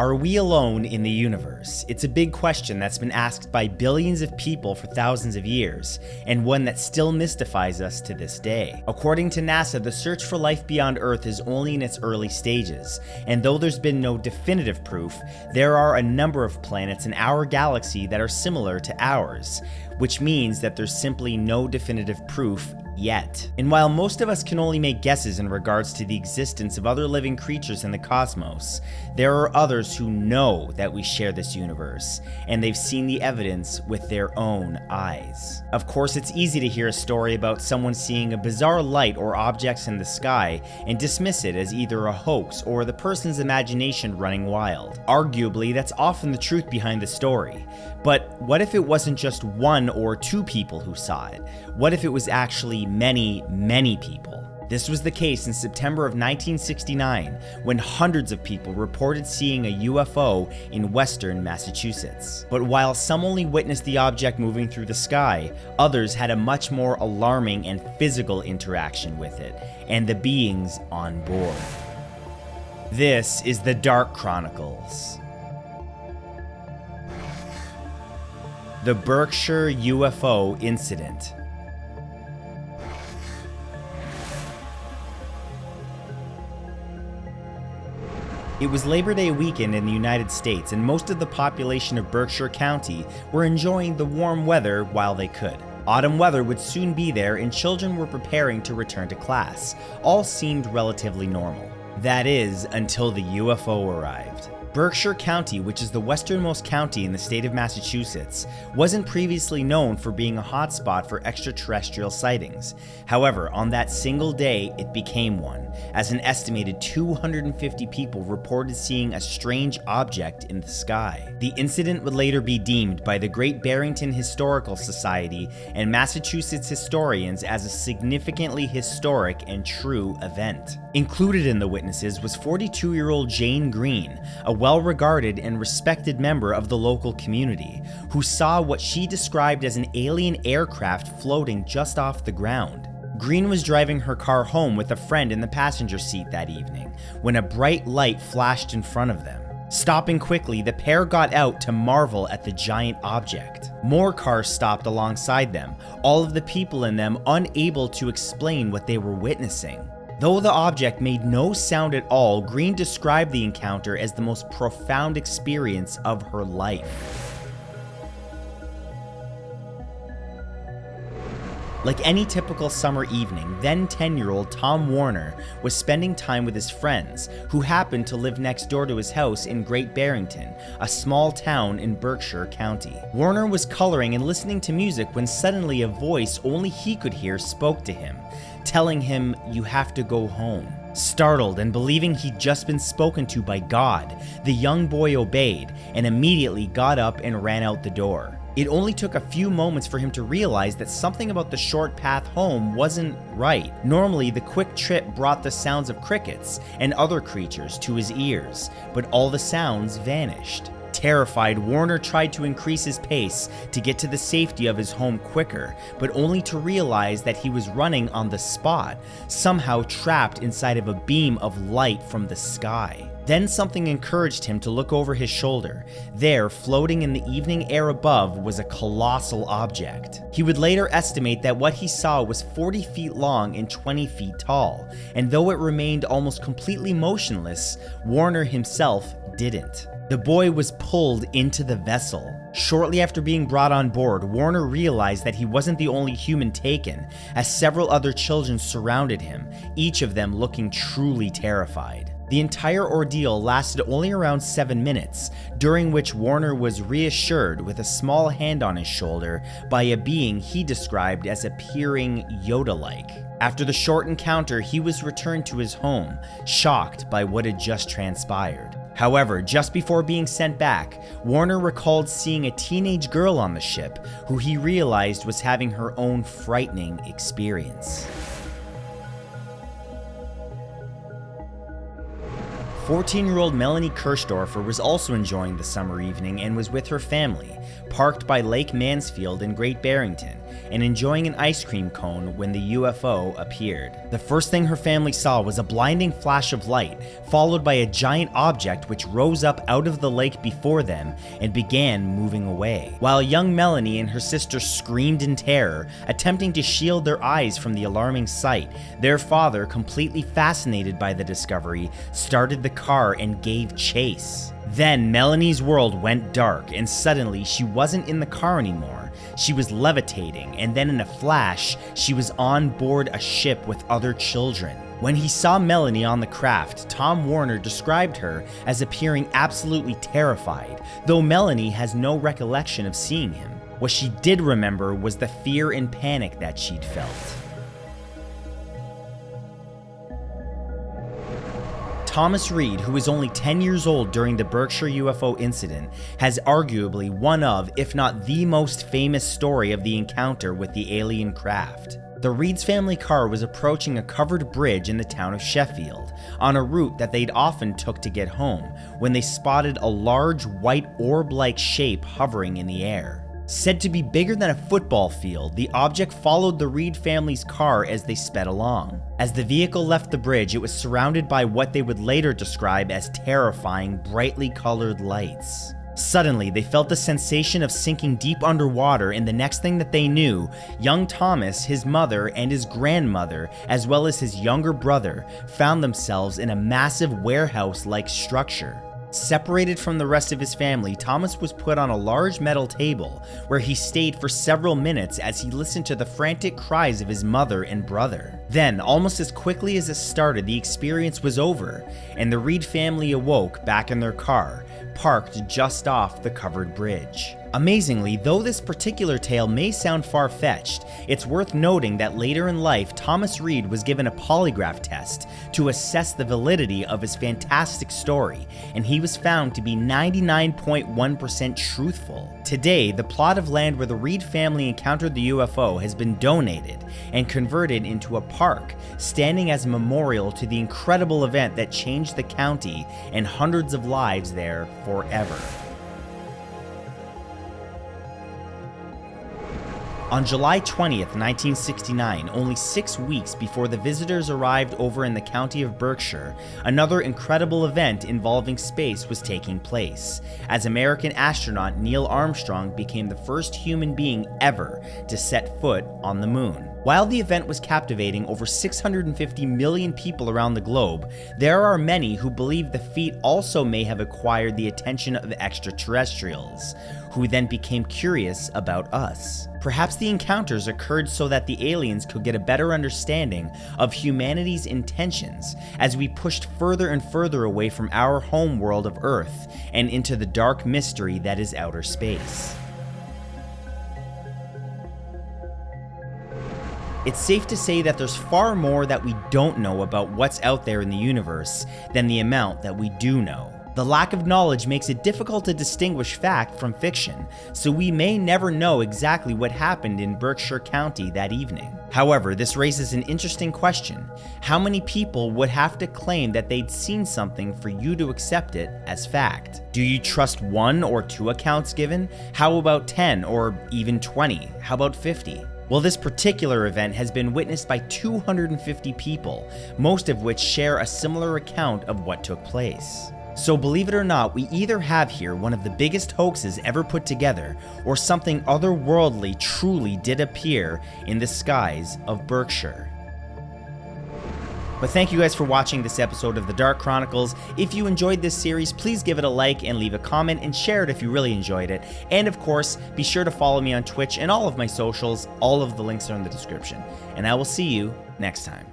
Are we alone in the universe? It's a big question that's been asked by billions of people for thousands of years, and one that still mystifies us to this day. According to NASA, the search for life beyond Earth is only in its early stages, and though there's been no definitive proof, there are a number of planets in our galaxy that are similar to ours, which means that there's simply no definitive proof yet. And while most of us can only make guesses in regards to the existence of other living creatures in the cosmos, there are others who know that we share this universe, and they've seen the evidence with their own eyes. Of course, it's easy to hear a story about someone seeing a bizarre light or objects in the sky and dismiss it as either a hoax or the person's imagination running wild. Arguably, that's often the truth behind the story. But what if it wasn't just one or two people who saw it? What if it was actually many, many people? This was the case in September of 1969, when hundreds of people reported seeing a UFO in western Massachusetts. But while some only witnessed the object moving through the sky, others had a much more alarming and physical interaction with it, and the beings on board. This is the Dark Chronicles. The Berkshire UFO Incident. It was Labor Day weekend in the United States, and most of the population of Berkshire County were enjoying the warm weather while they could. Autumn weather would soon be there, and children were preparing to return to class. All seemed relatively normal. That is, until the UFO arrived. Berkshire County, which is the westernmost county in the state of Massachusetts, wasn't previously known for being a hotspot for extraterrestrial sightings. However, on that single day, it became one, as an estimated 250 people reported seeing a strange object in the sky. The incident would later be deemed by the Great Barrington Historical Society and Massachusetts historians as a significantly historic and true event. Included in the witnesses was 42-year-old Jane Green, a well-regarded and respected member of the local community, who saw what she described as an alien aircraft floating just off the ground. Green was driving her car home with a friend in the passenger seat that evening, when a bright light flashed in front of them. Stopping quickly, the pair got out to marvel at the giant object. More cars stopped alongside them, all of the people in them unable to explain what they were witnessing. Though the object made no sound at all, Green described the encounter as the most profound experience of her life. Like any typical summer evening, then 10-year-old Tom Warner was spending time with his friends, who happened to live next door to his house in Great Barrington, a small town in Berkshire County. Warner was coloring and listening to music when suddenly a voice only he could hear spoke to him, telling him, "You have to go home." Startled and believing he'd just been spoken to by God, the young boy obeyed and immediately got up and ran out the door. It only took a few moments for him to realize that something about the short path home wasn't right. Normally, the quick trip brought the sounds of crickets and other creatures to his ears, but all the sounds vanished. Terrified, Warner tried to increase his pace to get to the safety of his home quicker, but only to realize that he was running on the spot, somehow trapped inside of a beam of light from the sky. Then something encouraged him to look over his shoulder. There, floating in the evening air above, was a colossal object. He would later estimate that what he saw was 40 feet long and 20 feet tall, and though it remained almost completely motionless, Warner himself didn't. The boy was pulled into the vessel. Shortly after being brought on board, Warner realized that he wasn't the only human taken, as several other children surrounded him, each of them looking truly terrified. The entire ordeal lasted only around 7 minutes, during which Warner was reassured with a small hand on his shoulder by a being he described as appearing Yoda-like. After the short encounter, he was returned to his home, shocked by what had just transpired. However, just before being sent back, Warner recalled seeing a teenage girl on the ship who he realized was having her own frightening experience. 14-year-old Melanie Kirchdorfer was also enjoying the summer evening and was with her family, parked by Lake Mansfield in Great Barrington, and enjoying an ice cream cone when the UFO appeared. The first thing her family saw was a blinding flash of light, followed by a giant object which rose up out of the lake before them and began moving away. While young Melanie and her sister screamed in terror, attempting to shield their eyes from the alarming sight, their father, completely fascinated by the discovery, started the car and gave chase. Then Melanie's world went dark, and suddenly she wasn't in the car anymore. She was levitating, and then in a flash, she was on board a ship with other children. When he saw Melanie on the craft, Tom Warner described her as appearing absolutely terrified, though Melanie has no recollection of seeing him. What she did remember was the fear and panic that she'd felt. Thomas Reed, who was only 10 years old during the Berkshire UFO incident, has arguably one of, if not the most famous story of the encounter with the alien craft. The Reed's family car was approaching a covered bridge in the town of Sheffield, on a route that they'd often took to get home, when they spotted a large white orb-like shape hovering in the air. Said to be bigger than a football field, the object followed the Reed family's car as they sped along. As the vehicle left the bridge, it was surrounded by what they would later describe as terrifying, brightly colored lights. Suddenly, they felt the sensation of sinking deep underwater, and the next thing that they knew, young Thomas, his mother, and his grandmother, as well as his younger brother, found themselves in a massive warehouse-like structure. Separated from the rest of his family, Thomas was put on a large metal table, where he stayed for several minutes as he listened to the frantic cries of his mother and brother. Then, almost as quickly as it started, the experience was over, and the Reed family awoke back in their car, parked just off the covered bridge. Amazingly, though this particular tale may sound far-fetched, it's worth noting that later in life, Thomas Reed was given a polygraph test to assess the validity of his fantastic story, and he was found to be 99.1% truthful. Today, the plot of land where the Reed family encountered the UFO has been donated and converted into a park, standing as a memorial to the incredible event that changed the county and hundreds of lives there forever. On July 20th, 1969, only 6 weeks before the visitors arrived over in the county of Berkshire, another incredible event involving space was taking place, as American astronaut Neil Armstrong became the first human being ever to set foot on the moon. While the event was captivating over 650 million people around the globe, there are many who believe the feat also may have acquired the attention of extraterrestrials, who then became curious about us. Perhaps the encounters occurred so that the aliens could get a better understanding of humanity's intentions as we pushed further and further away from our home world of Earth and into the dark mystery that is outer space. It's safe to say that there's far more that we don't know about what's out there in the universe than the amount that we do know. The lack of knowledge makes it difficult to distinguish fact from fiction, so we may never know exactly what happened in Berkshire County that evening. However, this raises an interesting question. How many people would have to claim that they'd seen something for you to accept it as fact? Do you trust 1 or 2 accounts given? How about 10 or even 20? How about 50? Well, this particular event has been witnessed by 250 people, most of which share a similar account of what took place. So believe it or not, we either have here one of the biggest hoaxes ever put together, or something otherworldly truly did appear in the skies of Berkshire. But thank you guys for watching this episode of The Dark Chronicles. If you enjoyed this series, please give it a like and leave a comment and share it if you really enjoyed it. And of course, be sure to follow me on Twitch and all of my socials. All of the links are in the description. And I will see you next time.